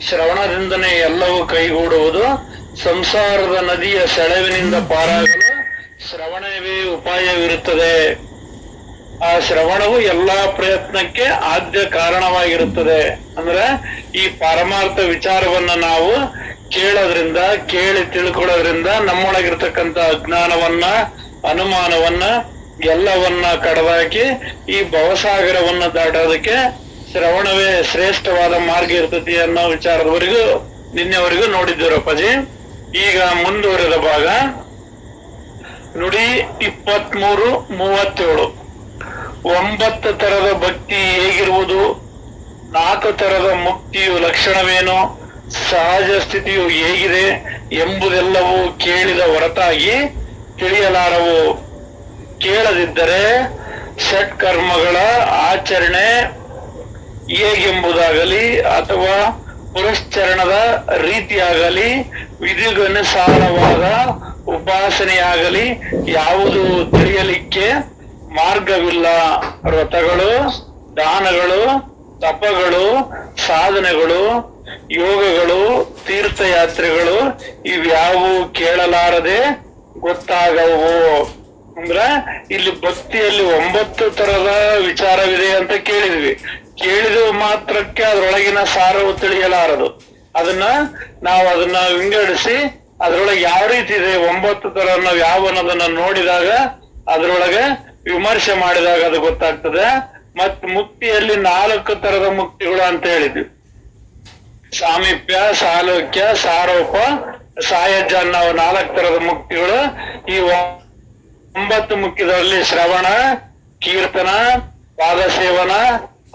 ಶ್ರವಣದಿಂದನೇ ಎಲ್ಲವೂ ಕೈಗೂಡುವುದು. ಸಂಸಾರದ ನದಿಯ ಸೆಳವಿನಿಂದ ಪಾರಾಗಲು ಶ್ರವಣವೇ ಉಪಾಯವಿರುತ್ತದೆ. ಆ ಶ್ರವಣವು ಎಲ್ಲಾ ಪ್ರಯತ್ನಕ್ಕೆ ಆದ್ಯ ಕಾರಣವಾಗಿರುತ್ತದೆ. ಅಂದ್ರೆ ಈ ಪಾರಮಾರ್ಥ ವಿಚಾರವನ್ನ ನಾವು ಕೇಳೋದ್ರಿಂದ, ಕೇಳಿ ತಿಳ್ಕೊಳ್ಳೋದ್ರಿಂದ ನಮ್ಮೊಳಗಿರ್ತಕ್ಕಂಥ ಅಜ್ಞಾನವನ್ನ, ಅನುಮಾನವನ್ನ ಎಲ್ಲವನ್ನ ಕಡದಾಕಿ ಈ ಭವಸಾಗರವನ್ನ ದಾಟೋದಕ್ಕೆ ಶ್ರವಣವೇ ಶ್ರೇಷ್ಠವಾದ ಮಾರ್ಗ ಇರ್ತತಿ ಅನ್ನೋ ವಿಚಾರದವರೆಗೂ ನಿನ್ನೆವರೆಗೂ ನೋಡಿದ್ದೀರಪ್ಪಾಜಿ. ಈಗ ಮುಂದುವರೆದ ಭಾಗ ನುಡಿ 23-37. 9 ತರದ ಭಕ್ತಿ ಹೇಗಿರುವುದು, 4 ತರದ ಮುಕ್ತಿಯು ಲಕ್ಷಣವೇನು, ಸಹಜ ಸ್ಥಿತಿಯು ಹೇಗಿದೆ ಎಂಬುದೆಲ್ಲವೂ ಕೇಳಿದ ಹೊರತಾಗಿ ತಿಳಿಯಲಾರವು. ಕೇಳದಿದ್ದರೆ ಷಟ್ಕರ್ಮಗಳ ಆಚರಣೆ ಹೇಗೆಂಬುದಾಗಲಿ ಅಥವಾ ಪುರಶ್ಚರಣದ ರೀತಿಯಾಗಲಿ ವಿಧಿಗನುಸಾರವಾದ ಉಪಾಸನೆಯಾಗಲಿ ಯಾವುದು ತಿಳಿಯಲಿಕ್ಕೆ ಮಾರ್ಗವಿಲ್ಲ. ವ್ರತಗಳು, ದಾನಗಳು, ತಪಗಳು, ಸಾಧನೆಗಳು, ಯೋಗಗಳು, ತೀರ್ಥಯಾತ್ರೆಗಳು ಇವ್ಯಾವು ಕೇಳಲಾರದೆ ಗೊತ್ತಾಗವು. ಅಂದ್ರ ಇಲ್ಲಿ ಭಕ್ತಿಯಲ್ಲಿ 9 ತರದ ವಿಚಾರವಿದೆ ಅಂತ ಕೇಳಿದ್ವಿ. ಕೇಳಿದ ಮಾತ್ರಕ್ಕೆ ಅದ್ರೊಳಗಿನ ಸಾರವು ತಿಳಿಯಲಾರದು. ನಾವು ಅದನ್ನ ವಿಂಗಡಿಸಿ ಅದ್ರೊಳಗೆ ಯಾವ ರೀತಿ ಇದೆ 9 ತರ ನಾವು ಯಾವ ಅನ್ನೋದನ್ನ ನೋಡಿದಾಗ, ಅದ್ರೊಳಗೆ ವಿಮರ್ಶೆ ಮಾಡಿದಾಗ ಅದು ಗೊತ್ತಾಗ್ತದೆ. ಮತ್ ಮುಕ್ತಿಯಲ್ಲಿ 4 ತರದ ಮುಕ್ತಿಗಳು ಅಂತ ಹೇಳಿದ್ವಿ. ಸಾಮೀಪ್ಯ, ಸಾಲೋಕ್ಯ, ಸಾರೋಪ, ಸಾಯಜ್ಜ ಅನ್ನೋ 4 ತರದ ಮುಕ್ತಿಗಳು. ಈ 9 ಮುಕ್ತಿಗಳಲ್ಲಿ ಶ್ರವಣ, ಕೀರ್ತನ, ಪಾದಸೇವನ,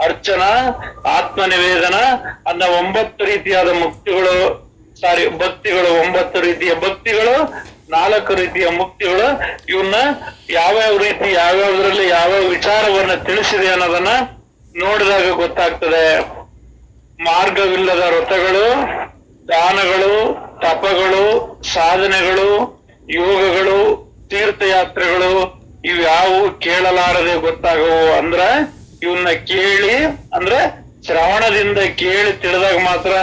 ಅರ್ಚನ, ಆತ್ಮನಿವೇದನ ಅನ್ನೋ 9 ರೀತಿಯಾದ ಮುಕ್ತಿಗಳು, ಭಕ್ತಿಗಳು, 9 ರೀತಿಯ ಭಕ್ತಿಗಳು, 4 ರೀತಿಯ ಮುಕ್ತಿಗಳು. ಇವನ್ನ ಯಾವ್ಯಾವ ರೀತಿ ಯಾವ್ಯಾವ್ದ್ರಲ್ಲಿ ಯಾವ್ಯಾವ ವಿಚಾರವನ್ನ ತಿಳಿಸಿದೆ ಅನ್ನೋದನ್ನ ನೋಡಿದಾಗ ಗೊತ್ತಾಗ್ತದೆ. ಮಾರ್ಗವಿಲ್ಲದ ವ್ರತಗಳು, ದಾನಗಳು, ತಪಗಳು, ಸಾಧನೆಗಳು, ಯೋಗಗಳು, ತೀರ್ಥಯಾತ್ರೆಗಳು ಇವ್ಯಾವು ಕೇಳಲಾರದೆ ಗೊತ್ತಾಗವು. ಅಂದ್ರ ಇವನ್ನ ಕೇಳಿ, ಅಂದ್ರೆ ಶ್ರವಣದಿಂದ ಕೇಳಿ ತಿಳಿದಾಗ ಮಾತ್ರ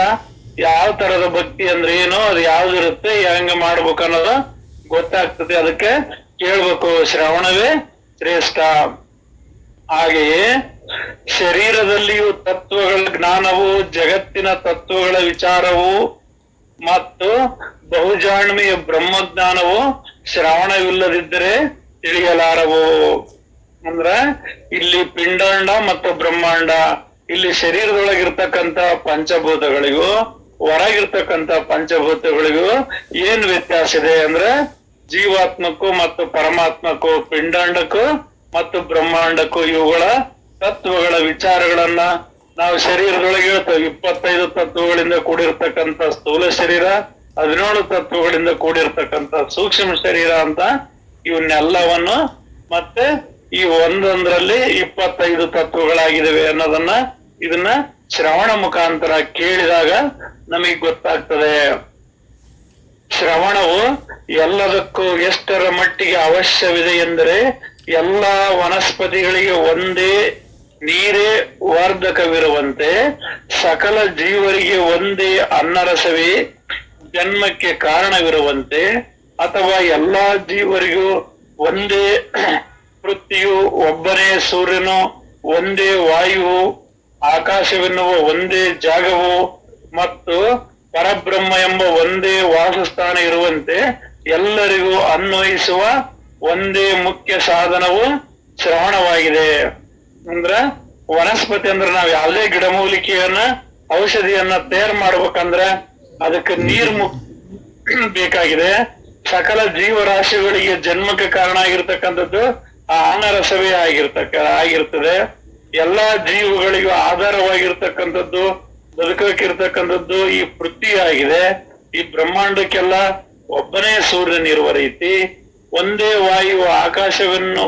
ಯಾವ ತರದ ಭಕ್ತಿ ಅಂದ್ರೆ ಏನು, ಅದು ಯಾವ್ದಿರುತ್ತೆ, ಹೆಂಗ ಮಾಡ್ಬೇಕು ಅನ್ನೋದು ಗೊತ್ತಾಗ್ತದೆ. ಅದಕ್ಕೆ ಕೇಳ್ಬೇಕು, ಶ್ರವಣವೇ ಶ್ರೇಷ್ಠ. ಹಾಗೆಯೇ ಶರೀರದಲ್ಲಿಯೂ ತತ್ವಗಳ ಜ್ಞಾನವು, ಜಗತ್ತಿನ ತತ್ವಗಳ ವಿಚಾರವು ಮತ್ತು ಬಹುಜಾಣ್ಮೆಯ ಬ್ರಹ್ಮಜ್ಞಾನವು ಶ್ರವಣವಿಲ್ಲದಿದ್ದರೆ ತಿಳಿಯಲಾರವು. ಅಂದ್ರ ಇಲ್ಲಿ ಪಿಂಡಾಂಡ ಮತ್ತು ಬ್ರಹ್ಮಾಂಡ, ಇಲ್ಲಿ ಶರೀರದೊಳಗಿರ್ತಕ್ಕಂಥ ಪಂಚಭೂತಗಳಿಗೂ ಹೊರಗಿರ್ತಕ್ಕಂಥ ಪಂಚಭೂತಗಳಿಗೂ ಏನ್ ವ್ಯತ್ಯಾಸ ಇದೆ ಅಂದ್ರೆ, ಜೀವಾತ್ಮಕ್ಕೂ ಮತ್ತು ಪರಮಾತ್ಮಕ್ಕೂ, ಪಿಂಡಾಂಡಕ್ಕೂ ಮತ್ತು ಬ್ರಹ್ಮಾಂಡಕ್ಕೂ ಇವುಗಳ ತತ್ವಗಳ ವಿಚಾರಗಳನ್ನ ನಾವು ಶರೀರದೊಳಗೆ ಹೇಳ್ತೇವೆ. 25 ತತ್ವಗಳಿಂದ ಕೂಡಿರ್ತಕ್ಕಂಥ ಸ್ಥೂಲ ಶರೀರ, 17 ತತ್ವಗಳಿಂದ ಕೂಡಿರ್ತಕ್ಕಂಥ ಸೂಕ್ಷ್ಮ ಶರೀರ ಅಂತ ಇವನ್ನೆಲ್ಲವನ್ನು, ಮತ್ತೆ ಈ ಒಂದೊಂದರಲ್ಲಿ 25 ತತ್ವಗಳಾಗಿದ್ದಾವೆ ಅನ್ನೋದನ್ನ ಇದನ್ನ ಶ್ರವಣ ಮುಖಾಂತರ ಕೇಳಿದಾಗ ನಮಗೆ ಗೊತ್ತಾಗ್ತದೆ. ಶ್ರವಣವು ಎಲ್ಲದಕ್ಕೂ ಎಷ್ಟರ ಮಟ್ಟಿಗೆ ಅವಶ್ಯವಿದೆ ಎಂದರೆ, ಎಲ್ಲಾ ವನಸ್ಪತಿಗಳಿಗೆ ಒಂದೇ ನೀರೇ ವರ್ಧಕವಿರುವಂತೆ, ಸಕಲ ಜೀವರಿಗೆ ಒಂದೇ ಅನ್ನರಸವೇ ಜನ್ಮಕ್ಕೆ ಕಾರಣವಿರುವಂತೆ, ಅಥವಾ ಎಲ್ಲಾ ಜೀವರಿಗೂ ಒಂದೇ ಪೃಥ್ವಿಯು, ಒಬ್ಬನೇ ಸೂರ್ಯನು, ಒಂದೇ ವಾಯುವು, ಆಕಾಶವೆನ್ನುವ ಒಂದೇ ಜಾಗವು ಮತ್ತು ಪರಬ್ರಹ್ಮ ಎಂಬ ಒಂದೇ ವಾಸಸ್ಥಾನ ಇರುವಂತೆ ಎಲ್ಲರಿಗೂ ಅನ್ವಯಿಸುವ ಒಂದೇ ಮುಖ್ಯ ಸಾಧನವು ಶ್ರವಣವಾಗಿದೆ. ಅಂದ್ರ ವನಸ್ಪತಿ ಅಂದ್ರೆ ನಾವ್ ಯಾವುದೇ ಗಿಡಮೂಲಿಕೆಯನ್ನ, ಔಷಧಿಯನ್ನ ತಯಾರು ಮಾಡ್ಬೇಕಂದ್ರೆ ಅದಕ್ಕೆ ನೀರು ಬೇಕಾಗಿದೆ. ಸಕಲ ಜೀವರಾಶಿಗಳಿಗೆ ಜನ್ಮಕ್ಕೆ ಕಾರಣ ಆಗಿರ್ತಕ್ಕಂಥದ್ದು ಆ ಅನ್ನರಸವೇ ಆಗಿರ್ತದೆ. ಎಲ್ಲಾ ಜೀವಗಳಿಗೂ ಆಧಾರವಾಗಿರ್ತಕ್ಕಂಥದ್ದು, ಬದುಕಕ್ಕಿರ್ತಕ್ಕಂಥದ್ದು ಈ ಪೃಥ್ವಿ ಆಗಿದೆ. ಈ ಬ್ರಹ್ಮಾಂಡಕ್ಕೆಲ್ಲ ಒಬ್ಬನೇ ಸೂರ್ಯನಿರುವ ರೀತಿ, ಒಂದೇ ವಾಯು, ಆಕಾಶವನ್ನು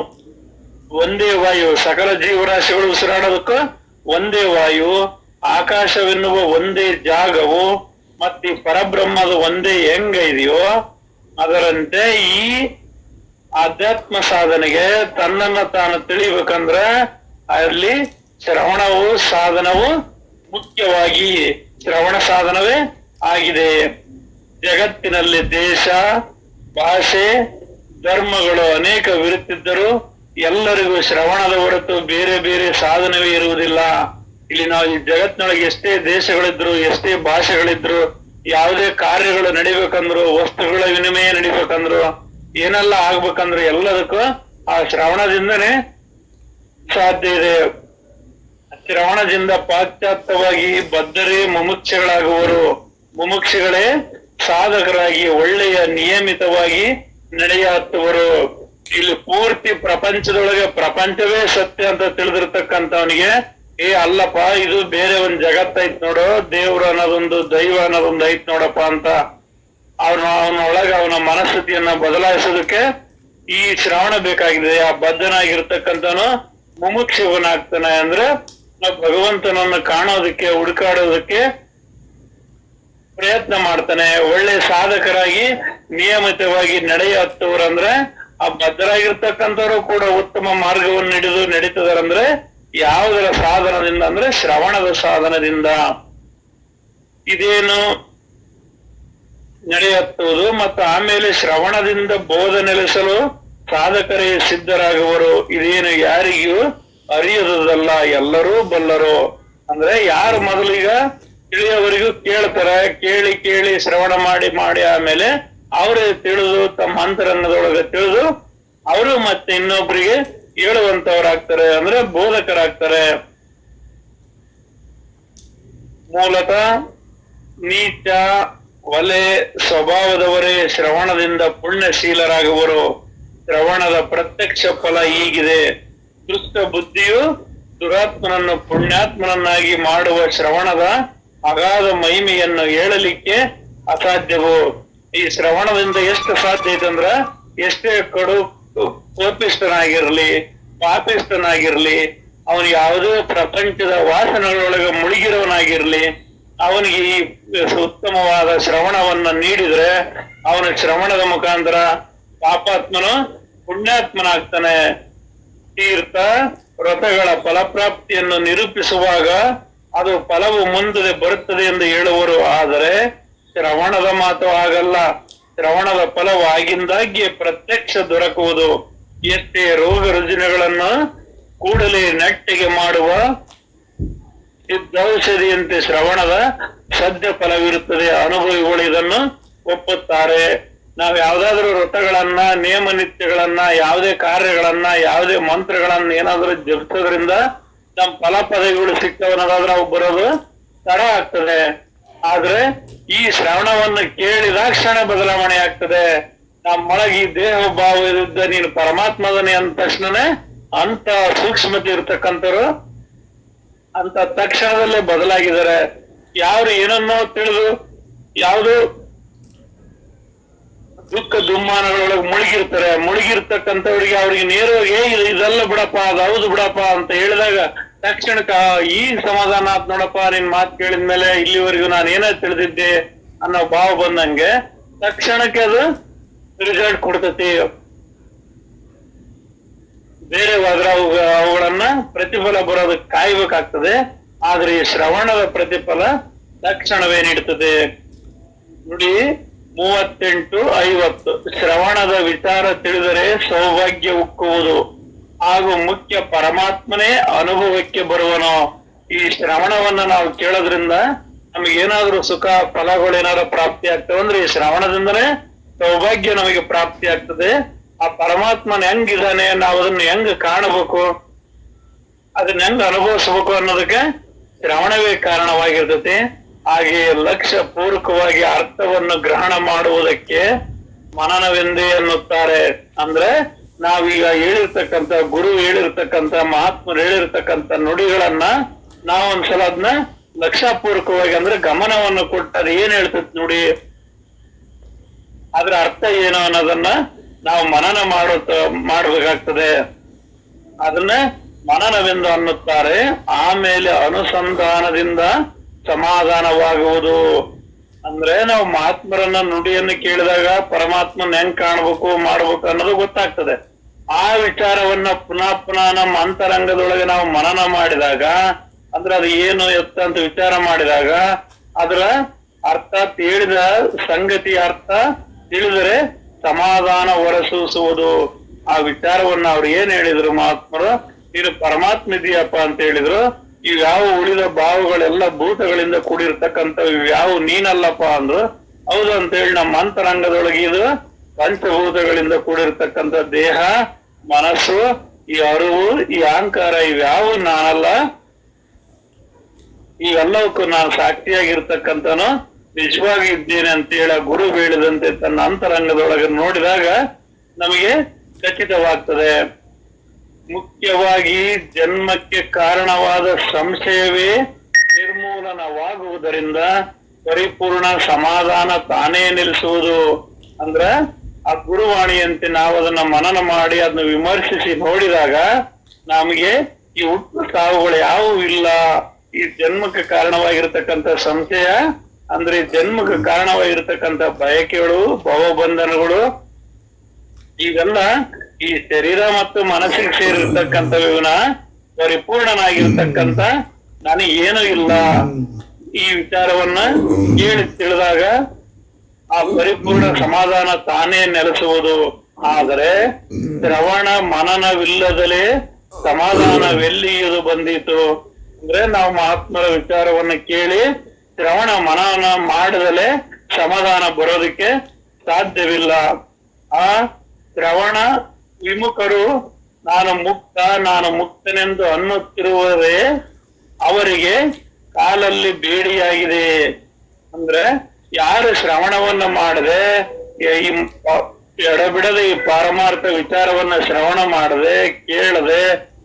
ಒಂದೇ ವಾಯು, ಸಕಲ ಜೀವರಾಶಿಗಳು ಉಸಿರಾಡೋದಕ್ಕೂ ಒಂದೇ ವಾಯು, ಆಕಾಶವೆನ್ನುವ ಒಂದೇ ಜಾಗವು, ಮತ್ತೆ ಈ ಪರಬ್ರಹ್ಮದ ಒಂದೇ ಹೆಂಗ ಇದೆಯೋ ಅದರಂತೆ ಈ ಆಧ್ಯಾತ್ಮ ಸಾಧನೆಗೆ ತನ್ನನ್ನ ತಾನು ತಿಳಿಬೇಕಂದ್ರ ಅಲ್ಲಿ ಶ್ರವಣವು ಸಾಧನವು ಮುಖ್ಯವಾಗಿ ಶ್ರವಣ ಸಾಧನವೇ ಆಗಿದೆ. ಜಗತ್ತಿನಲ್ಲಿ ದೇಶ, ಭಾಷೆ, ಧರ್ಮಗಳು ಅನೇಕವಿರುತ್ತಿದ್ದರೂ ಎಲ್ಲರಿಗೂ ಶ್ರವಣದ ಹೊರತು ಬೇರೆ ಬೇರೆ ಸಾಧನವೇ ಇರುವುದಿಲ್ಲ. ಇಲ್ಲಿ ನಾವು ಈ ಜಗತ್ತಿನೊಳಗೆ ಎಷ್ಟೇ ದೇಶಗಳಿದ್ರು, ಎಷ್ಟೇ ಭಾಷೆಗಳಿದ್ರು, ಯಾವುದೇ ಕಾರ್ಯಗಳು ನಡಿಬೇಕಂದ್ರು, ವಸ್ತುಗಳ ವಿನಿಮಯ ನಡಿಬೇಕಂದ್ರು, ಏನೆಲ್ಲ ಆಗ್ಬೇಕಂದ್ರು ಎಲ್ಲದಕ್ಕೂ ಆ ಶ್ರವಣದಿಂದನೇ ಸಾಧ್ಯ ಇದೆ. ಶ್ರವಣದಿಂದ ಪಾಶ್ಚಾತ್ಯವಾಗಿ ಬದ್ಧರೇ ಮುಮುಕ್ಷಗಳಾಗುವರು. ಮುಮುಕ್ಷಗಳೇ ಸಾಧಕರಾಗಿ ಒಳ್ಳೆಯ ನಿಯಮಿತವಾಗಿ ನಡೆಯತ್ತವರು. ಇಲ್ಲಿ ಪೂರ್ತಿ ಪ್ರಪಂಚದೊಳಗೆ ಪ್ರಪಂಚವೇ ಸತ್ಯ ಅಂತ ತಿಳಿದಿರ್ತಕ್ಕಂಥವನಿಗೆ ಅಲ್ಲಪ್ಪ, ಇದು ಬೇರೆ ಒಂದ್ ಜಗತ್ ಐತ್ ನೋಡು, ದೇವ್ರು ಅನ್ನೋದೊಂದು, ದೈವ ಅನ್ನೋದೊಂದು ಐತ್ ನೋಡಪ್ಪ ಅಂತ ಅವನೊಳಗ ಅವನ ಮನಸ್ಥಿತಿಯನ್ನ ಬದಲಾಯಿಸೋದಕ್ಕೆ ಈ ಶ್ರವಣ ಬೇಕಾಗಿದೆ. ಆ ಬದ್ಧನಾಗಿರ್ತಕ್ಕಂಥವನು ಮುಮುಕ್ಷವನಾಗ್ತಾನೆ. ಅಂದ್ರೆ ಭಗವಂತನನ್ನು ಕಾಣೋದಕ್ಕೆ, ಹುಡುಕಾಡೋದಕ್ಕೆ ಪ್ರಯತ್ನ ಮಾಡ್ತಾನೆ. ಒಳ್ಳೆ ಸಾಧಕರಾಗಿ ನಿಯಮಿತವಾಗಿ ನಡೆಯತ್ತವ್ರಂದ್ರೆ ಆ ಬದ್ಧರಾಗಿರ್ತಕ್ಕಂಥವ್ರು ಕೂಡ ಉತ್ತಮ ಮಾರ್ಗವನ್ನು ಹಿಡಿದು ನಡೀತದಾರಂದ್ರೆ ಯಾವುದರ ಸಾಧನದಿಂದ ಅಂದ್ರೆ ಶ್ರವಣದ ಸಾಧನದಿಂದ. ಇದೇನು ನಡೆಯುವುದು ಮತ್ತು ಆಮೇಲೆ ಶ್ರವಣದಿಂದ ಬೋಧ ನೆಲೆಸಲು ಸಾಧಕರೇ ಸಿದ್ಧರಾಗುವರು. ಇದೇನು ಯಾರಿಗೂ ಅರಿಯದಲ್ಲ, ಎಲ್ಲರೂ ಬಲ್ಲರು. ಅಂದ್ರೆ ಯಾರು ಮೊದಲೀಗ ತಿಳಿಯವರಿಗೂ ಕೇಳ್ತಾರೆ, ಕೇಳಿ ಕೇಳಿ ಶ್ರವಣ ಮಾಡಿ ಮಾಡಿ ಆಮೇಲೆ ಅವರೇ ತಿಳಿದು ತಮ್ಮ ಅಂತರಂಗದೊಳಗೆ ತಿಳಿದು ಅವರು ಮತ್ತೆ ಇನ್ನೊಬ್ಬರಿಗೆ ಹೇಳುವಂತವರಾಗ್ತಾರೆ, ಅಂದ್ರೆ ಬೋಧಕರಾಗ್ತಾರೆ. ಮೂಲತಃ ನೀಚ ಒಲೆ ಸ್ವಭಾವದವರೇ ಶ್ರವಣದಿಂದ ಪುಣ್ಯಶೀಲರಾಗುವರು. ಶ್ರವಣದ ಪ್ರತ್ಯಕ್ಷ ಫಲ ಹೀಗಿದೆ. ದುಷ್ಟ ಬುದ್ಧಿಯು ದುರಾತ್ಮನನ್ನು ಪುಣ್ಯಾತ್ಮನನ್ನಾಗಿ ಮಾಡುವ ಶ್ರವಣದ ಅಗಾಧ ಮಹಿಮೆಯನ್ನು ಹೇಳಲಿಕ್ಕೆ ಅಸಾಧ್ಯವು. ಈ ಶ್ರವಣದಿಂದ ಎಷ್ಟು ಸಾಧ್ಯ ಐತೆ ಅಂದ್ರ, ಎಷ್ಟೇ ಕಡು ಕೋಪಿಷ್ಠನಾಗಿರ್ಲಿ, ಪಾಪಿಷ್ಠನಾಗಿರ್ಲಿ, ಅವನು ಯಾವುದೇ ಪ್ರಪಂಚದ ವಾಸನೆಗಳೊಳಗೆ ಮುಳುಗಿರೋನಾಗಿರ್ಲಿ, ಅವನಿಗೆ ಈ ಉತ್ತಮವಾದ ಶ್ರವಣವನ್ನ ನೀಡಿದ್ರೆ ಅವನ ಶ್ರವಣದ ಮುಖಾಂತರ ಪಾಪಾತ್ಮನು ಪುಣ್ಯಾತ್ಮನಾಗ್ತಾನೆ. ತೀರ್ಥ ವ್ರತಗಳ ಫಲಪ್ರಾಪ್ತಿಯನ್ನು ನಿರೂಪಿಸುವಾಗ ಅದು ಫಲವು ಮುಂದೆ ಬರುತ್ತದೆ ಎಂದು ಹೇಳುವರು. ಆದರೆ ಶ್ರವಣದ ಮಾತು ಆಗಲ್ಲ. ಶ್ರವಣದ ಫಲವು ಆಗಿಂದಾಗ್ಗೆ ಪ್ರತ್ಯಕ್ಷ ದೊರಕುವುದು. ಎಷ್ಟೇ ರೋಗ ರುಜಿನಗಳನ್ನು ಕೂಡಲೇ ನೆಟ್ಟಿಗೆ ಮಾಡುವ ಸಿದ್ಧೌಷಧಿಯಂತೆ ಶ್ರವಣದ ಸದ್ಯ ಫಲವಿರುತ್ತದೆ. ಅನುಭವಿಗಳು ಇದನ್ನು ಒಪ್ಪುತ್ತಾರೆ. ನಾವ್ ಯಾವ್ದಾದ್ರು ವ್ರತಗಳನ್ನ, ನಿಯಮ ನಿತ್ಯಗಳನ್ನ, ಯಾವುದೇ ಕಾರ್ಯಗಳನ್ನ, ಯಾವುದೇ ಮಂತ್ರಗಳನ್ನ ಏನಾದ್ರೂ ಜಪಿಸೋದ್ರಿಂದ ನಮ್ ಫಲ ಪದವಿಗಳು ಸಿಗ್ತವನ್ನೋದಾದ್ರೆ ಅವು ಬರೋದು ತಡ ಆಗ್ತದೆ. ಆದ್ರೆ ಈ ಶ್ರವಣವನ್ನು ಕೇಳಿದಾಕ್ಷಣ ಬದಲಾವಣೆ ಆಗ್ತದೆ. ನಮ್ಮೊಳಗೆ ಈ ದೇಹ ಭಾವ ಇದ್ದ ನೀನು ಪರಮಾತ್ಮದನೆ ಅಂದ ತಕ್ಷಣನೇ ಅಂತ ಸೂಕ್ಷ್ಮತೆ ಇರ್ತಕ್ಕಂಥವ್ರು ಅಂತ ತಕ್ಷಣದಲ್ಲೇ ಬದಲಾಗಿದ್ದಾರೆ. ಯಾರು ಏನನ್ನೋ ತಿಳಿದು ಯಾವುದು ದುಃಖ ದುಮ್ಮಾನಗಳೊಳಗೆ ಮುಳುಗಿರ್ತಕ್ಕಂಥವ್ರಿಗೆ ಅವ್ರಿಗೆ ನೇರವಾಗಿ ಇದೆಲ್ಲ ಬಿಡಪ್ಪ, ಅದು ಹೌದು ಬಿಡಪ್ಪ ಅಂತ ಹೇಳಿದಾಗ ತಕ್ಷಣಕ್ಕ ಈ ಸಮಾಧಾನ ಆತ್ ನೋಡಪ್ಪ, ನಿನ್ ಮಾತು ಕೇಳಿದ್ಮೇಲೆ ಇಲ್ಲಿವರೆಗೂ ನಾನು ಏನೇ ತಿಳಿದಿದ್ದೆ ಅನ್ನೋ ಭಾವ ಬಂದಂಗೆ ತಕ್ಷಣಕ್ಕೆ ಅದು ರಿಸಲ್ಟ್ ಕೊಡ್ತತಿ. ಬೇರೆ ಹೋದ್ರೆ ಅವುಗಳನ್ನ ಪ್ರತಿಫಲ ಬರೋದಕ್ಕೆ ಕಾಯ್ಬೇಕಾಗ್ತದೆ. ಆದ್ರೆ ಈ ಶ್ರವಣದ ಪ್ರತಿಫಲ ತಕ್ಷಣವೇ ನೀಡುತ್ತದೆ. ನೋಡಿ 38:50 ಶ್ರವಣದ ವಿಚಾರ ತಿಳಿದರೆ ಸೌಭಾಗ್ಯ ಉಕ್ಕುವುದು ಹಾಗೂ ಮುಖ್ಯ ಪರಮಾತ್ಮನೇ ಅನುಭವಕ್ಕೆ ಬರುವನು. ಈ ಶ್ರವಣವನ್ನ ನಾವು ಕೇಳೋದ್ರಿಂದ ನಮಗೇನಾದ್ರೂ ಸುಖ ಫಲಗಳೇನಾದ್ರೂ ಪ್ರಾಪ್ತಿ ಆಗ್ತವೆ ಅಂದ್ರೆ ಈ ಶ್ರವಣದಿಂದನೇ ಸೌಭಾಗ್ಯ ನಮಗೆ ಪ್ರಾಪ್ತಿ ಆಗ್ತದೆ. ಆ ಪರಮಾತ್ಮನ ಹೆಂಗಿದ್ದಾನೆ, ನಾವು ಅದನ್ನ ಹೆಂಗ್ ಕಾಣಬೇಕು, ಅದನ್ನ ಹೆಂಗ್ ಅನುಭವಿಸ್ಬೇಕು ಅನ್ನೋದಕ್ಕೆ ಶ್ರವಣವೇ ಕಾರಣವಾಗಿರ್ತತಿ. ಹಾಗೆ ಲಕ್ಷ್ಯ ಪೂರ್ವಕವಾಗಿ ಅರ್ಥವನ್ನು ಗ್ರಹಣ ಮಾಡುವುದಕ್ಕೆ ಮನನವೆಂದೇ ಅನ್ನುತ್ತಾರೆ. ಅಂದ್ರೆ ನಾವೀಗ ಹೇಳಿರ್ತಕ್ಕಂಥ ಗುರು ಹೇಳಿರ್ತಕ್ಕಂಥ ಮಹಾತ್ಮರು ಹೇಳಿರ್ತಕ್ಕಂಥ ನುಡಿಗಳನ್ನ ನಾವೊಂದ್ಸಲ ಅದನ್ನ ಲಕ್ಷ್ಯಪೂರ್ವಕವಾಗಿ ಅಂದ್ರೆ ಗಮನವನ್ನು ಕೊಟ್ಟು ಅದು ಏನ್ ಹೇಳ್ತೈತಿ ನೋಡಿ, ಅದ್ರ ಅರ್ಥ ಏನು ಅನ್ನೋದನ್ನ ನಾವು ಮನನ ಮಾಡಬೇಕಾಗ್ತದೆ. ಅದನ್ನ ಮನನವೆಂದು ಅನ್ನುತ್ತಾರೆ. ಆಮೇಲೆ ಅನುಸಂಧಾನದಿಂದ ಸಮಾಧಾನವಾಗುವುದು. ಅಂದ್ರೆ ನಾವು ಮಹಾತ್ಮರನ್ನ ನುಡಿಯನ್ನು ಕೇಳಿದಾಗ ಪರಮಾತ್ಮನ ಹೆಂಗ್ ಕಾಣ್ಬೇಕು ಮಾಡ್ಬೇಕು ಅನ್ನೋದು ಗೊತ್ತಾಗ್ತದೆ. ಆ ವಿಚಾರವನ್ನ ಪುನಃ ಪುನಃ ನಮ್ಮ ಅಂತರಂಗದೊಳಗೆ ನಾವು ಮನನ ಮಾಡಿದಾಗ, ಅಂದ್ರೆ ಅದು ಏನು ಎತ್ತ ಅಂತ ವಿಚಾರ ಮಾಡಿದಾಗ ಅದರ ಅರ್ಥ ಹೇಳಿದ ಸಂಗತಿಯ ಅರ್ಥ ತಿಳಿದರೆ ಸಮಾಧಾನ ಹೊರಸೂಸುವುದು. ಆ ವಿಚಾರವನ್ನ ಅವ್ರು ಏನ್ ಹೇಳಿದ್ರು ಮಹಾತ್ಮರು, ನೀನು ಪರಮಾತ್ಮ ಇದೆಯಪ್ಪ ಅಂತ ಹೇಳಿದ್ರು. ಇವ್ಯಾವ ಉಳಿದ ಭಾವಗಳೆಲ್ಲ ಭೂತಗಳಿಂದ ಕೂಡಿರ್ತಕ್ಕಂಥ ಇವ್ಯಾವ ನೀನಲ್ಲಪ್ಪ ಅಂದ್ರು. ಹೌದು ಅಂತ ಹೇಳಿ ನಮ್ಮ ಅಂತರಂಗದೊಳಗೆ ಇದು ಪಂಚಭೂತಗಳಿಂದ ಕೂಡಿರ್ತಕ್ಕಂಥ ದೇಹ, ಮನಸ್ಸು, ಈ ಅರಿವು, ಈ ಅಹಂಕಾರ ಇವ್ಯಾವು ನಾನಲ್ಲ, ಇವೆಲ್ಲವಕ್ಕೂ ನಾನು ಸಾಕ್ಷಿಯಾಗಿರ್ತಕ್ಕಂಥನು ನಿಜವಾಗಿ ಇದ್ದೇನೆ ಅಂತ ಹೇಳಿ ಗುರು ಹೇಳಿದಂತೆ ತನ್ನ ಅಂತರಂಗದೊಳಗೆ ನೋಡಿದಾಗ ನಮಗೆ ಖಚಿತವಾಗ್ತದೆ. ಮುಖ್ಯವಾಗಿ ಜನ್ಮಕ್ಕೆ ಕಾರಣವಾದ ಸಂಶಯವೇ ನಿರ್ಮೂಲನವಾಗುವುದರಿಂದ ಪರಿಪೂರ್ಣ ಸಮಾಧಾನ ತಾನೇ ನಿಲ್ಲಿಸುವುದು. ಅಂದ್ರ ಆ ಗುರುವಾಣಿಯಂತೆ ನಾವು ಅದನ್ನ ಮನನ ಮಾಡಿ ಅದನ್ನ ವಿಮರ್ಶಿಸಿ ನೋಡಿದಾಗ ನಮಗೆ ಈ ಹುಟ್ಟು ಸಾವುಗಳು ಯಾವುವು ಇಲ್ಲ. ಈ ಜನ್ಮಕ್ಕೆ ಕಾರಣವಾಗಿರ್ತಕ್ಕಂಥ ಸಂಶಯ ಅಂದ್ರೆ ಜನ್ಮಕ್ಕೆ ಕಾರಣವಾಗಿರ್ತಕ್ಕಂಥ ಬಯಕೆಗಳು, ಭವಬಂಧನಗಳು, ಇವೆಲ್ಲ ಈ ಶರೀರ ಮತ್ತು ಮನಸ್ಸಿಗೆ ಸೇರಿರ್ತಕ್ಕಂಥವಿನ ಪರಿಪೂರ್ಣನಾಗಿರ್ತಕ್ಕಂಥ ನನಗೇನು ಇಲ್ಲ. ಈ ವಿಚಾರವನ್ನ ಕೇಳಿ ತಿಳಿದಾಗ ಆ ಪರಿಪೂರ್ಣ ಸಮಾಧಾನ ತಾನೇ ನೆಲೆಸುವುದು. ಆದರೆ ಶ್ರವಣ ಮನನವಿಲ್ಲದಲೇ ಸಮಾಧಾನವೆಲ್ಲಿಯುವುದು ಬಂದಿತು. ಅಂದ್ರೆ ನಾವು ಮಹಾತ್ಮರ ವಿಚಾರವನ್ನ ಕೇಳಿ ಶ್ರವಣ ಮನನ ಮಾಡದಲೇ ಸಮಾಧಾನ ಬರೋದಕ್ಕೆ ಸಾಧ್ಯವಿಲ್ಲ. ಆ ಶ್ರವಣ ವಿಮುಖರು ನಾನು ಮುಕ್ತನೆಂದು ಅನ್ನುತ್ತಿರುವುದೇ ಅವರಿಗೆ ಕಾಲಲ್ಲಿ ಬೇಡಿಯಾಗಿದೆ. ಅಂದ್ರೆ ಯಾರು ಶ್ರವಣವನ್ನ ಮಾಡದೆ ಈ ಎಡಬಿಡದೆ ಈ ಪಾರಮಾರ್ಥ ವಿಚಾರವನ್ನ ಶ್ರವಣ ಮಾಡದೆ ಕೇಳದೆ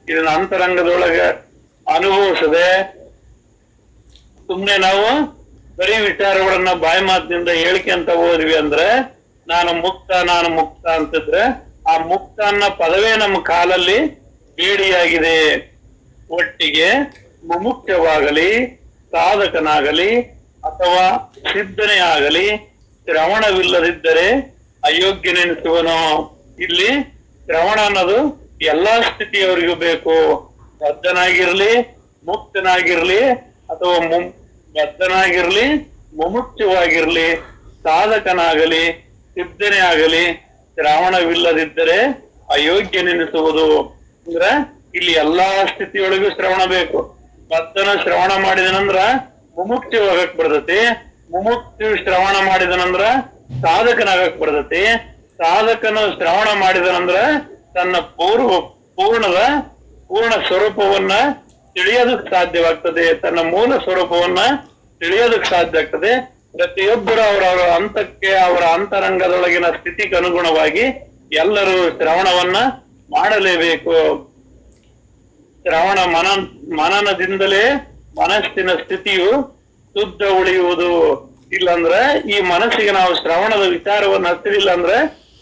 ಇದನ್ನ ಅಂತರಂಗದೊಳಗೆ ಅನುಭವಿಸದೆ ಸುಮ್ನೆ ನಾವು ಬರೀ ವಿಚಾರಗಳನ್ನ ಬಾಯಿ ಮಾತಿನಿಂದ ಹೇಳಿಕೆಂತ ಹೋದ್ವಿ ಅಂದ್ರೆ ನಾನು ಮುಕ್ತ ಅಂತಿದ್ರೆ ಆ ಮುಕ್ತ ಅನ್ನೋ ಪದವೇ ನಮ್ಮ ಕಾಲಲ್ಲಿ ಬೇಡಿಯಾಗಿದೆ. ಒಟ್ಟಿಗೆ ಮುಮುಖ್ಯವಾಗಲಿ, ಸಾಧಕನಾಗಲಿ ಅಥವಾ ಸಿದ್ಧನೇ ಆಗಲಿ ಶ್ರವಣವಿಲ್ಲದಿದ್ದರೆ ಅಯೋಗ್ಯನೆನಿಸುವನು. ಇಲ್ಲಿ ಶ್ರವಣ ಅನ್ನೋದು ಎಲ್ಲಾ ಸ್ಥಿತಿಯವರಿಗೂ ಬೇಕು. ಬದ್ಧನಾಗಿರ್ಲಿ, ಮುಕ್ತನಾಗಿರ್ಲಿ ಅಥವಾ ಬದ್ಧನಾಗಿರ್ಲಿ, ಮುಮುಕ್ಷವಾಗಿರ್ಲಿ, ಸಾಧಕನಾಗಲಿ, ಸಿದ್ಧನೇ ಆಗಲಿ ಶ್ರವಣವಿಲ್ಲದಿದ್ದರೆ ಅಯೋಗ್ಯನೆನಿಸುವುದು. ಅಂದ್ರೆ ಇಲ್ಲಿ ಎಲ್ಲಾ ಸ್ಥಿತಿಯೊಳಗೂ ಶ್ರವಣ ಬೇಕು. ಬದ್ಧನ ಶ್ರವಣ ಮಾಡಿದನಂದ್ರ ಮುಮುಕ್ಷವಾಗಕ್ ಬರ್ತತಿ, ಮುಮುಕ್ಷ ಶ್ರವಣ ಮಾಡಿದನಂದ್ರ ಸಾಧಕನಾಗಕ್ ಬರ್ತತಿ, ಸಾಧಕನ ಶ್ರವಣ ಮಾಡಿದನಂದ್ರ ತನ್ನ ಪೂರ್ಣ ಸ್ವರೂಪವನ್ನ ತಿಳಿಯೋದಕ್ ಸಾಧ್ಯವಾಗ್ತದೆ, ತನ್ನ ಮೂಲ ಸ್ವರೂಪವನ್ನ ತಿಳಿಯೋದಕ್ ಸಾಧ್ಯ ಆಗ್ತದೆ. ಪ್ರತಿಯೊಬ್ಬರು ಅವರವರ ಹಂತಕ್ಕೆ, ಅವರ ಅಂತರಂಗದೊಳಗಿನ ಸ್ಥಿತಿಗೆ ಅನುಗುಣವಾಗಿ ಎಲ್ಲರೂ ಶ್ರವಣವನ್ನ ಮಾಡಲೇಬೇಕು. ಶ್ರವಣ ಮನನದಿಂದಲೇ ಮನಸ್ಸಿನ ಸ್ಥಿತಿಯು ಶುದ್ಧ ಉಳಿಯುವುದು. ಇಲ್ಲಾಂದ್ರೆ ಈ ಮನಸ್ಸಿಗೆ ನಾವು ಶ್ರವಣದ ವಿಚಾರವನ್ನು ಹತ್ತಿರಿಲ್ಲ ಅಂದ್ರೆ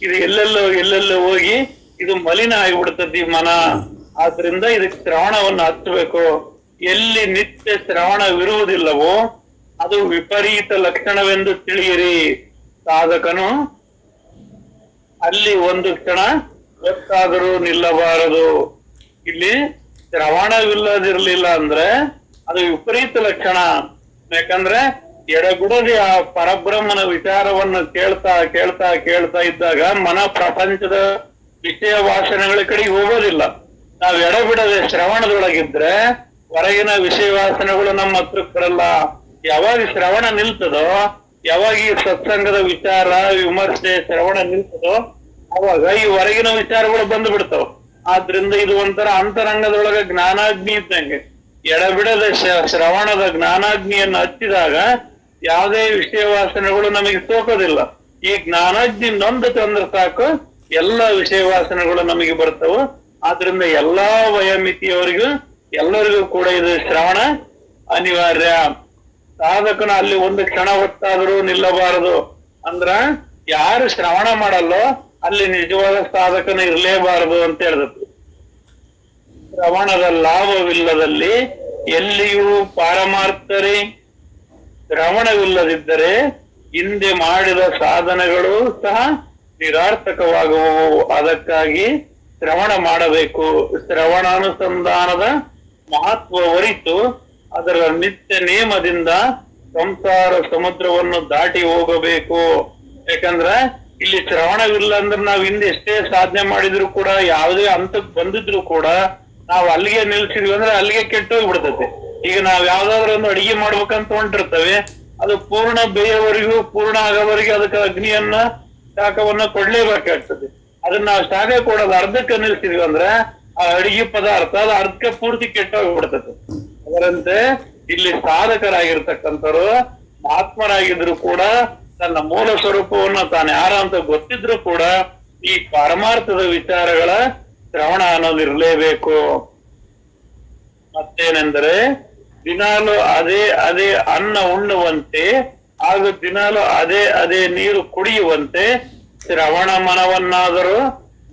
ಇದು ಎಲ್ಲೆಲ್ಲೋ ಹೋಗಿ ಇದು ಮಲಿನ ಆಗಿಬಿಡ್ತದೆ ಮನ. ಆದ್ರಿಂದ ಇದಕ್ಕೆ ಶ್ರವಣವನ್ನು ಹಚ್ಚಬೇಕು. ಎಲ್ಲಿ ನಿತ್ಯ ಶ್ರವಣವಿರುವುದಿಲ್ಲವೋ ಅದು ವಿಪರೀತ ಲಕ್ಷಣವೆಂದು ತಿಳಿಯಿರಿ. ಸಾಧಕನು ಅಲ್ಲಿ ಒಂದು ಕ್ಷಣ ಹೊತ್ತಾದರೂ ನಿಲ್ಲಬಾರದು. ಇಲ್ಲಿ ಶ್ರವಣವಿಲ್ಲದಿರ್ಲಿಲ್ಲ ಅಂದ್ರೆ ಅದು ವಿಪರೀತ ಲಕ್ಷಣ. ಯಾಕಂದ್ರೆ ಎಡಗುಡದೆ ಆ ಪರಬ್ರಹ್ಮನ ವಿಚಾರವನ್ನು ಕೇಳ್ತಾ ಇದ್ದಾಗ ಮನ ಪ್ರಪಂಚದ ವಿಷಯ ವಾಸನೆಗಳ ಕಡೆಗೆ ಹೋಗೋದಿಲ್ಲ. ನಾವ್ ಎಡಬಿಡದೆ ಶ್ರವಣದೊಳಗಿದ್ರೆ ಹೊರಗಿನ ವಿಷಯ ವಾಸನೆಗಳು ನಮ್ಮ ಹತ್ರಕ್ಕೆ ಬರಲ್ಲ. ಯಾವಾಗ ಶ್ರವಣ ನಿಲ್ತದೋ, ಯಾವಾಗ ಈ ಸತ್ಸಂಗದ ವಿಚಾರ ವಿಮರ್ಶೆ ಶ್ರವಣ ನಿಲ್ತದೋ ಅವಾಗ ಈ ಹೊರಗಿನ ವಿಚಾರಗಳು ಬಂದು ಬಿಡ್ತಾವ. ಆದ್ರಿಂದ ಇದು ಒಂಥರ ಅಂತರಂಗದೊಳಗ ಜ್ಞಾನಾಗ್ನಿ ಇದ್ದಂಗೆ. ಎಡಬಿಡದ ಶ್ರವಣದ ಜ್ಞಾನಾಗ್ನಿಯನ್ನು ಹಚ್ಚಿದಾಗ ಯಾವುದೇ ವಿಷಯ ವಾಸನೆಗಳು ನಮಗೆ ಸೋಕೋದಿಲ್ಲ. ಈ ಜ್ಞಾನಾಗ್ನಿ ನೊಂದು ತಂದ್ರೆ ಸಾಕು, ಎಲ್ಲ ವಿಷಯ ವಾಸನೆಗಳು ನಮಗೆ ಬರ್ತಾವ. ಆದ್ರಿಂದ ಎಲ್ಲಾ ವಯೋಮಿತಿಯವರಿಗೂ ಎಲ್ಲರಿಗೂ ಕೂಡ ಇದು ಶ್ರವಣ ಅನಿವಾರ್ಯ. ಸಾಧಕನ ಅಲ್ಲಿ ಒಂದು ಕ್ಷಣ ಹೊತ್ತಾದರೂ ನಿಲ್ಲಬಾರದು. ಅಂದ್ರ ಯಾರು ಶ್ರವಣ ಮಾಡಲ್ಲೋ ಅಲ್ಲಿ ನಿಜವಾದ ಸಾಧಕನ ಇರಲೇಬಾರದು ಅಂತ ಹೇಳಿದ್ರು. ಶ್ರವಣದ ಲಾಭವಿಲ್ಲದಲ್ಲಿ ಎಲ್ಲಿಯೂ ಪಾರಮಾರ್ಥರಿ. ಶ್ರವಣವಿಲ್ಲದಿದ್ದರೆ ಹಿಂದೆ ಮಾಡಿದ ಸಾಧನೆಗಳು ಸಹ ನಿರಾರ್ಥಕವಾಗುವವು. ಅದಕ್ಕಾಗಿ ಶ್ರವಣ ಮಾಡಬೇಕು. ಶ್ರವಣಾನುಸಂಧಾನದ ಮಹತ್ವ ಅರಿತು ಅದರ ನಿತ್ಯ ನೇಮದಿಂದ ಸಂಸಾರ ಸಮುದ್ರವನ್ನು ದಾಟಿ ಹೋಗಬೇಕು. ಯಾಕಂದ್ರ ಇಲ್ಲಿ ಶ್ರವಣವಿಲ್ಲ ಅಂದ್ರೆ ನಾವ್ ಹಿಂದೆ ಎಷ್ಟೇ ಸಾಧನೆ ಮಾಡಿದ್ರು ಕೂಡ, ಯಾವುದೇ ಹಂತಕ್ ಬಂದಿದ್ರು ಕೂಡ ನಾವ್ ಅಲ್ಲಿಗೆ ನಿಲ್ಸಿದ್ವಿ ಅಂದ್ರೆ ಅಲ್ಲಿಗೆ ಕೆಟ್ಟೋಗ್ಬಿಡ್ತೈತೆ. ಈಗ ನಾವ್ ಯಾವ್ದಾದ್ರು ಒಂದು ಅಡಿಗೆ ಮಾಡ್ಬೇಕಂತ ಹೊಂಟಿರ್ತೇವೆ, ಅದು ಪೂರ್ಣ ಬೇಯವರೆಗೂ, ಪೂರ್ಣ ಆಗೋವರೆಗೆ ಅದಕ್ಕೆ ಅಗ್ನಿಯನ್ನ, ಶಾಖವನ್ನ ಕೊಡ್ಲೇಬೇಕಾಗ್ತದೆ. ಅದನ್ನ ನಾವು ಶಾಖ ಕೊಡೋದು ಅರ್ಧಕ್ಕೆ ನಿಲ್ಸಿದ್ವಿ ಅಂದ್ರೆ ಆ ಅಡಿಗೆ ಪದಾರ್ಥ ಅದು ಅರ್ಧಕ್ಕೆ ಪೂರ್ತಿ ಕೆಟ್ಟೋಗ್ಬಿಡ್ತದೆ. ಅದರಂತೆ ಇಲ್ಲಿ ಸಾಧಕರಾಗಿರ್ತಕ್ಕಂಥವ್ರು ಆತ್ಮರಾಗಿದ್ರು ಕೂಡ ತನ್ನ ಮೂಲ ಸ್ವರೂಪವನ್ನ ತಾನು ಯಾರ ಅಂತ ಗೊತ್ತಿದ್ರು ಕೂಡ ಈ ಪಾರಮಾರ್ಥದ ವಿಚಾರಗಳ ಶ್ರವಣ ಅನ್ನೋದಿರ್ಲೇಬೇಕು. ಮತ್ತೇನೆಂದರೆ ದಿನಾಲು ಅದೇ ಅದೇ ಅನ್ನ ಉಣ್ಣುವಂತೆ ಹಾಗೂ ದಿನಾಲು ಅದೇ ಅದೇ ನೀರು ಕುಡಿಯುವಂತೆ ಶ್ರವಣ ಮನವನ್ನಾದರೂ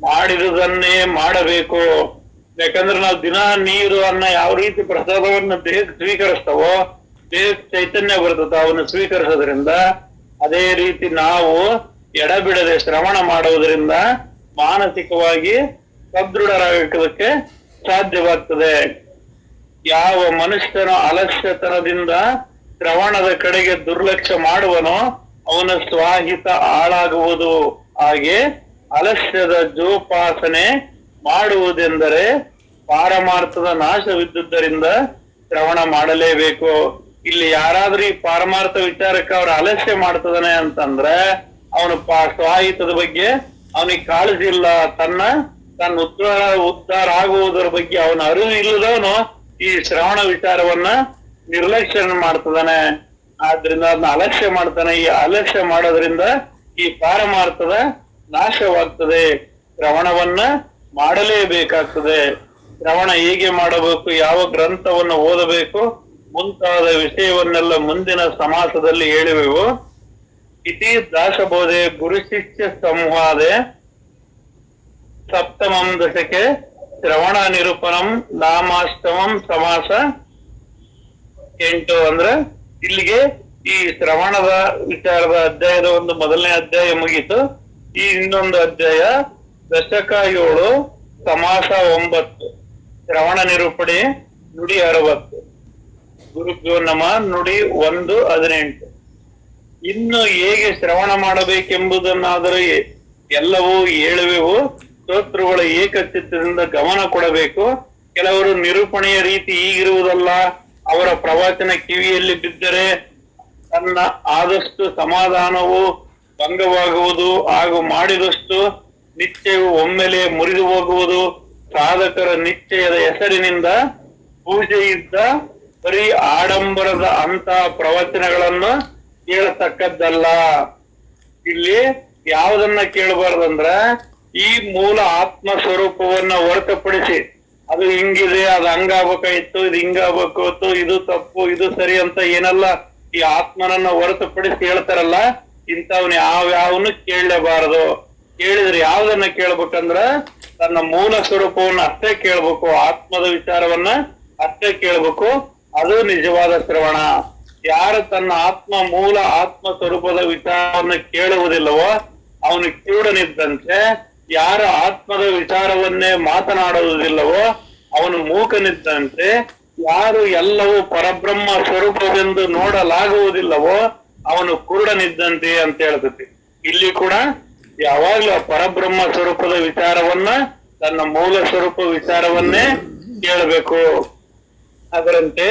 ಮಾಡಿದುದನ್ನೇ ಮಾಡಬೇಕು. ಯಾಕಂದ್ರೆ ನಾವು ದಿನ ನೀರು ಅನ್ನ ಯಾವ ರೀತಿ ಪ್ರಸಾದವನ್ನ ದೇಹಕ್ಕೆ ಸ್ವೀಕರಿಸ್ತಾವೋ, ದೇಹಕ್ಕೆ ಚೈತನ್ಯ ಬರ್ತದ ಅವನ್ನ ಸ್ವೀಕರಿಸೋದ್ರಿಂದ, ಅದೇ ರೀತಿ ನಾವು ಎಡಬಿಡದೆ ಶ್ರವಣ ಮಾಡುವುದರಿಂದ ಮಾನಸಿಕವಾಗಿ ಸದೃಢರಾಗಕ್ಕೆ ಸಾಧ್ಯವಾಗ್ತದೆ. ಯಾವ ಮನುಷ್ಯನ ಅಲಕ್ಷ್ಯತನದಿಂದ ಶ್ರವಣದ ಕಡೆಗೆ ದುರ್ಲಕ್ಷ್ಯ ಮಾಡುವನೋ ಅವನ ಸ್ವಾಹಿತ ಹಾಳಾಗುವುದು. ಹಾಗೆ ಅಲಕ್ಷ್ಯದ ಜೋಪಾಸನೆ ಮಾಡುವುದೆಂದರೆ ಪಾರಮಾರ್ಥದ ನಾಶವಿದ್ದುದರಿಂದ ಶ್ರವಣ ಮಾಡಲೇಬೇಕು. ಇಲ್ಲಿ ಯಾರಾದ್ರೂ ಈ ಪಾರಮಾರ್ಥ ವಿಚಾರಕ್ಕೆ ಅವ್ರ ಅಲಕ್ಷ್ಯ ಮಾಡ್ತದಾನೆ ಅಂತಂದ್ರೆ ಅವನು ಸ್ವಾಹಿತದ ಬಗ್ಗೆ ಅವನಿಗೆ ಕಾಳಜಿ ಇಲ್ಲ, ತನ್ನ ಉದ್ಧಾರ ಆಗುವುದರ ಬಗ್ಗೆ ಅವನ ಅರಿವು ಇಲ್ಲದವನು ಈ ಶ್ರವಣ ವಿಚಾರವನ್ನ ನಿರ್ಲಕ್ಷ್ಯ ಮಾಡ್ತದಾನೆ. ಆದ್ರಿಂದ ಅದನ್ನ ಅಲಕ್ಷ್ಯ ಮಾಡ್ತಾನೆ. ಈ ಅಲಕ್ಷ್ಯ ಮಾಡೋದ್ರಿಂದ ಈ ಪಾರಮಾರ್ಥದ ನಾಶವಾಗ್ತದೆ. ಶ್ರವಣವನ್ನ ಮಾಡಲೇಬೇಕಾಗ್ತದೆ. ಶ್ರವಣ ಹೇಗೆ ಮಾಡಬೇಕು, ಯಾವ ಗ್ರಂಥವನ್ನು ಓದಬೇಕು ಮುಂತಾದ ವಿಷಯವನ್ನೆಲ್ಲ ಮುಂದಿನ ಸಮಾಸದಲ್ಲಿ ಹೇಳಿವೆವು. ಇತಿ ದಾಸಬೋಧೆ ಗುರು ಶಿಷ್ಯ ಸಂವಾದೆ ಸಪ್ತಮಂ ದಶಕೆ ಶ್ರವಣ ನಿರೂಪಣಂ ನಾಮಾಷ್ಟಮಂ ಸಮಾಸ 8. ಅಂದ್ರೆ ಇಲ್ಲಿಗೆ ಈ ಶ್ರವಣದ ವಿಚಾರದ ಅಧ್ಯಾಯದ ಒಂದು ಮೊದಲನೇ ಅಧ್ಯಾಯ ಮುಗೀತು. ಈ ಇನ್ನೊಂದು ಅಧ್ಯಾಯ ದಶಕ 7 ಸಮಾಸ 9 ಶ್ರವಣ ನಿರೂಪಣೆ ನುಡಿ 60 ಗುರುಭ್ಯೋ ನಮಃ ನುಡಿ 1:18. ಇನ್ನು ಹೇಗೆ ಶ್ರವಣ ಮಾಡಬೇಕೆಂಬುದನ್ನಾದರೂ ಎಲ್ಲವೂ ಹೇಳುವೆವು. ಸ್ತೋತ್ರಗಳ ಏಕಚಿತ್ತದಿಂದ ಗಮನ ಕೊಡಬೇಕು. ಕೆಲವರು ನಿರೂಪಣೆಯ ರೀತಿ ಹೀಗಿರುವುದಲ್ಲ, ಅವರ ಪ್ರವಚನ ಕಿವಿಯಲ್ಲಿ ಬಿದ್ದರೆ ತನ್ನ ಆದಷ್ಟು ಸಮಾಧಾನವು ಭಂಗವಾಗುವುದು ಹಾಗೂ ಮಾಡಿದಷ್ಟು ನಿಶ್ಚಯವು ಒಮ್ಮೆಲೆ ಮುರಿದು ಹೋಗುವುದು. ಸಾಧಕರ ನಿಶ್ಚಯದ ಹೆಸರಿನಿಂದ ಪೂಜೆಯಿದ್ದ ಬರೀ ಆಡಂಬರದ ಅಂತ ಪ್ರವಚನಗಳನ್ನು ಕೇಳತಕ್ಕದ್ದಲ್ಲ. ಇಲ್ಲಿ ಯಾವುದನ್ನ ಕೇಳಬಾರ್ದಂದ್ರ ಈ ಮೂಲ ಆತ್ಮ ಸ್ವರೂಪವನ್ನ ಹೊರತುಪಡಿಸಿ ಅದು ಹಿಂಗಿದೆ, ಅದು ಹಂಗಾಗಬೇಕಾಯ್ತು, ಇದು ಹಿಂಗಾಗಬೇಕು, ಇದು ತಪ್ಪು, ಇದು ಸರಿ ಅಂತ ಏನೆಲ್ಲ ಈ ಆತ್ಮನನ್ನ ಹೊರತುಪಡಿಸಿ ಹೇಳ್ತಾರಲ್ಲ, ಇಂಥವ್ನ ಯಾವ್ಯಾವನು ಕೇಳಲೇಬಾರದು. ಕೇಳಿದ್ರೆ ಯಾವ್ದನ್ನ ಕೇಳ್ಬೇಕಂದ್ರ ತನ್ನ ಮೂಲ ಸ್ವರೂಪವನ್ನ ಅಷ್ಟೇ ಕೇಳ್ಬೇಕು, ಆತ್ಮದ ವಿಚಾರವನ್ನ ಅಷ್ಟೇ ಕೇಳ್ಬೇಕು. ಅದು ನಿಜವಾದ ಶ್ರವಣ. ಯಾರು ತನ್ನ ಮೂಲ ಆತ್ಮ ಸ್ವರೂಪದ ವಿಚಾರವನ್ನು ಕೇಳುವುದಿಲ್ಲವೋ ಅವನು ಕಿವುಡನಿದ್ದಂತೆ. ಯಾರು ಆತ್ಮದ ವಿಚಾರವನ್ನೇ ಮಾತನಾಡುವುದಿಲ್ಲವೋ ಅವನು ಮೂಕನಿದ್ದಂತೆ. ಯಾರು ಎಲ್ಲವೂ ಪರಬ್ರಹ್ಮ ಸ್ವರೂಪವೆಂದು ನೋಡಲಾಗುವುದಿಲ್ಲವೋ ಅವನು ಕುರುಡನಿದ್ದಂತೆ ಅಂತ ಹೇಳ್ತತಿ. ಇಲ್ಲಿ ಕೂಡ ಯಾವಾಗ್ಲೂ ಪರಬ್ರಹ್ಮ ಸ್ವರೂಪದ ವಿಚಾರವನ್ನ, ತನ್ನ ಮೂಲ ಸ್ವರೂಪ ವಿಚಾರವನ್ನೇ ಕೇಳಬೇಕು. ಅದರಂತೆ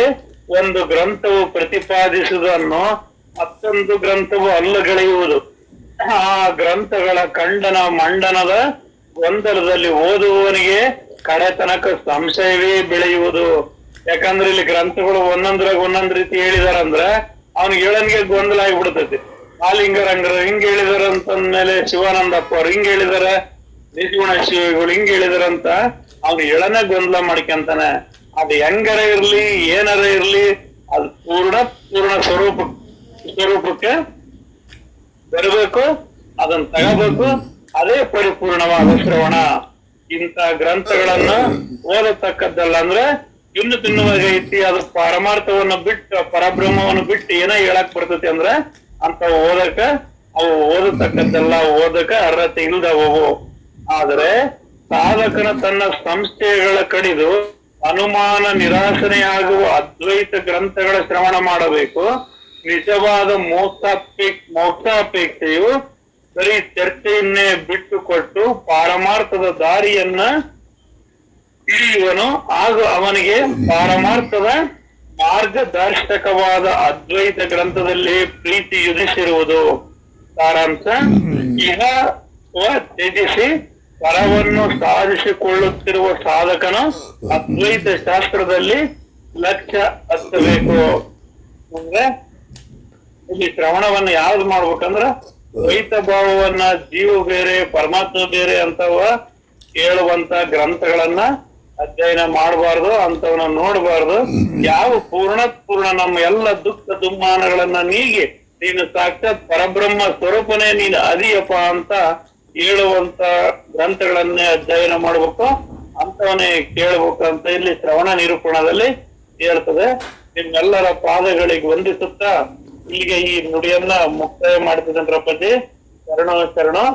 ಒಂದು ಗ್ರಂಥವು ಪ್ರತಿಪಾದಿಸುವುದನ್ನು ಮತ್ತೊಂದು ಗ್ರಂಥವು ಅಲ್ಲಗಳೆಯುವುದು. ಆ ಗ್ರಂಥಗಳ ಖಂಡನ ಮಂಡನದ ಗೊಂದಲದಲ್ಲಿ ಓದುವವನಿಗೆ ಕಡೆ ತನಕ ಸಂಶಯವೇ ಬೆಳೆಯುವುದು. ಯಾಕಂದ್ರೆ ಇಲ್ಲಿ ಗ್ರಂಥಗಳು ಒಂದೊಂದ್ರಾಗ ಒಂದೊಂದ್ ರೀತಿ ಹೇಳಿದಾರಂದ್ರ ಅವ್ನಿಗೆ ಹೇಳನ್ಗೆ ಗೊಂದಲ ಆಗಿಬಿಡ್ತೈತಿ. ಮಾಲಿಂಗರಂಗರು ಹಿಂಗ್ ಹೇಳಿದಾರ ಅಂತಂದ್ಮೇಲೆ ಶಿವಾನಂದಪ್ಪ ಅವ್ರು ಹಿಂಗ್ ಹೇಳಿದಾರ, ನಿಜಗುಣ ಶಿವಗಳು ಹಿಂಗ್ ಹೇಳಿದಾರಂತ ಅವ್ನು ಹೇಳನೆ ಗೊಂದಲ ಮಾಡ್ಕೊಂತಾನೆ. ಅದು ಹೆಂಗರ ಇರ್ಲಿ ಏನಾರ ಇರ್ಲಿ ಅದು ಪೂರ್ಣ ಸ್ವರೂಪಕ್ಕೆ ಬರಬೇಕು, ಅದನ್ನ ತಗೋಬೇಕು. ಅದೇ ಪರಿಪೂರ್ಣವಾದ ಶ್ರವಣ. ಇಂಥ ಗ್ರಂಥಗಳನ್ನ ಓದತಕ್ಕದ್ದಲ್ಲ. ಅಂದ್ರೆ ಇನ್ನು ತಿನ್ನುವಾಗೈತಿ, ಅದು ಪರಮಾರ್ಥವನ್ನ ಬಿಟ್ಟು ಪರಬ್ರಹ್ಮವನ್ನು ಬಿಟ್ಟು ಏನೋ ಹೇಳಕ್ ಬರ್ತೈತಿ ಅಂದ್ರ ಅಂತ ಅವು ಓದತಕ್ಕದ್ದೆಲ್ಲ, ಓದಕ ಅರ್ಹತೆ ಇಲ್ದವು. ಆದ್ರೆ ಸಾಧಕನ ತನ್ನ ಸಂಸ್ಥೆಗಳ ಕಡಿದು ಅನುಮಾನ ನಿರಾಸನೆಯಾಗುವ ಅದ್ವೈತ ಗ್ರಂಥಗಳ ಶ್ರವಣ ಮಾಡಬೇಕು. ನಿಜವಾದ ಮೋಕ್ಷಾಪೇಕ್ಷೆಯು ಬರೀ ಚರ್ಚೆಯನ್ನೇ ಬಿಟ್ಟುಕೊಟ್ಟು ಪಾರಮಾರ್ಥದ ದಾರಿಯನ್ನ ಹಿಡಿಯುವನು. ಆಗ ಅವನಿಗೆ ಪಾರಮಾರ್ಥದ ಮಾರ್ಗದರ್ಶಕವಾದ ಅದ್ವೈತ ಗ್ರಂಥದಲ್ಲಿ ಪ್ರೀತಿ ಯುಧಿಸಿರುವುದು. ಸಾರಾಂಶ: ಇಹ ತ್ಯಜಿಸಿ ಪರವನ್ನು ಸಾಧಿಸಿಕೊಳ್ಳುತ್ತಿರುವ ಸಾಧಕನು ಅದ್ವೈತ ಶಾಸ್ತ್ರದಲ್ಲಿ ಲಕ್ಷ್ಯ ಹಚ್ಚಬೇಕು. ಅಂದ್ರೆ ಇಲ್ಲಿ ಶ್ರವಣವನ್ನ ಯಾವ್ದು ಮಾಡ್ಬೇಕಂದ್ರ ದ್ವೈತ ಭಾವವನ್ನ ಜೀವ ಬೇರೆ ಪರಮಾತ್ಮ ಬೇರೆ ಅಂತವ ಹೇಳುವಂತ ಗ್ರಂಥಗಳನ್ನ ಅಧ್ಯಯನ ಮಾಡಬಾರ್ದು, ಅಂತವನ್ನ ನೋಡಬಾರ್ದು. ಯಾವ ಪೂರ್ಣ ನಮ್ಮ ಎಲ್ಲ ದುಃಖ ದುಮ್ಮಾನಗಳನ್ನ ನೀಗಿ ನೀನು ಸಾಕ್ಷಾತ್ ಪರಬ್ರಹ್ಮ ಸ್ವರೂಪನೇ ನೀನು ಅದಿಯಪ್ಪ ಅಂತ ಹೇಳುವಂತ ಗ್ರಂಥಗಳನ್ನೇ ಅಧ್ಯಯನ ಮಾಡ್ಬೇಕು, ಅಂತವನ್ನೇ ಕೇಳ್ಬೇಕು ಅಂತ ಇಲ್ಲಿ ಶ್ರವಣ ನಿರೂಪಣದಲ್ಲಿ ಹೇಳ್ತದೆ. ನಿಮ್ಮೆಲ್ಲರ ಪಾದಗಳಿಗೆ ವಂದಿಸುತ್ತಾ ಇಲ್ಲಿಗೆ ಈ ನುಡಿಯನ್ನ ಮುಕ್ತಾಯ ಮಾಡ್ತಿದ್ದೇನೆ. ಶರಣು ಶರಣು.